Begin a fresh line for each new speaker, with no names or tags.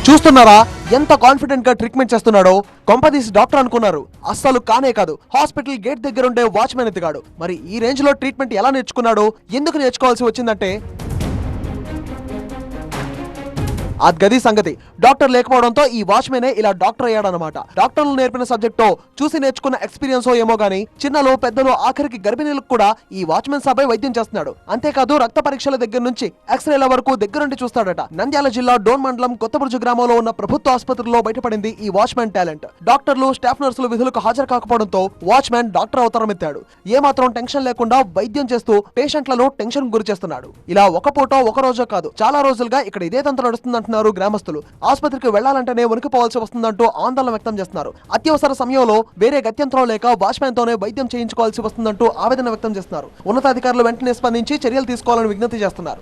చూస్తున్నారా ఎంత కాన్ఫిడెంట్ గా ట్రీట్మెంట్ చేస్తున్నాడో. కొంపదీసి డాక్టర్ అనుకున్నారు, అస్సలు కానే కాదు. హాస్పిటల్ గేట్ దగ్గర ఉండే వాచ్మెన్ ఎత్తిగాడు. మరి ఈ రేంజ్ లో ట్రీట్మెంట్ ఎలా నేర్చుకున్నాడో, ఎందుకు నేర్చుకోవాల్సి వచ్చిందంటే గది సంగతి. డాక్టర్ లేకపోవడంతో ఈ వాచ్మెనే ఇలా డాక్టర్ అయ్యాడనమాట. డాక్టర్లు నేర్పిన సబ్జెక్ట్ తో చూసి నేర్చుకున్న ఎక్స్పీరియన్స్ ఏమో గానీ చిన్నలు పెద్దలు ఆఖరికి గర్భిణీలకు కూడా ఈ వాచ్మెన్ సభై వైద్యం చేస్తున్నాడు. అంతేకాదు రక్త పరీక్షల దగ్గర నుంచి ఎక్స్రేల వరకు దగ్గరుండి చూస్తాడట. నంద్యాల జిల్లా డోన్ మండలం కొత్తబుర్జు గ్రామంలో ఉన్న ప్రభుత్వ ఆసుపత్రిలో బయటపడింది ఈ వాచ్మెన్ టాలెంట్. డాక్టర్లు స్టాఫ్ నర్సులు విధులకు హాజరు కాకపోవడంతో వాచ్మెన్ డాక్టర్ అవతారం ఎత్తాడు. ఏమాత్రం టెన్షన్ లేకుండా వైద్యం చేస్తూ పేషెంట్లను టెన్షన్ గురి చేస్తున్నాడు. ఇలా ఒక పూట ఒక రోజో కాదు, చాలా రోజులుగా ఇక్కడ ఇదే తంతు నడుస్తుంది గ్రామస్తులు. ఆసుపత్రికి వెళ్లాలంటేనే వణికిపోవాల్సి వస్తుందంటూ ఆందోళన వ్యక్తం చేస్తున్నారు. అత్యవసర సమయంలో వేరే గత్యంతరం లేక వాచ్మెన్ తోనే వైద్యం చేయించుకోవాల్సి వస్తుందంటూ ఆవేదన వ్యక్తం చేస్తున్నారు. ఉన్నతాధికారులు వెంటనే స్పందించి చర్యలు తీసుకోవాలని విజ్ఞప్తి చేస్తున్నారు.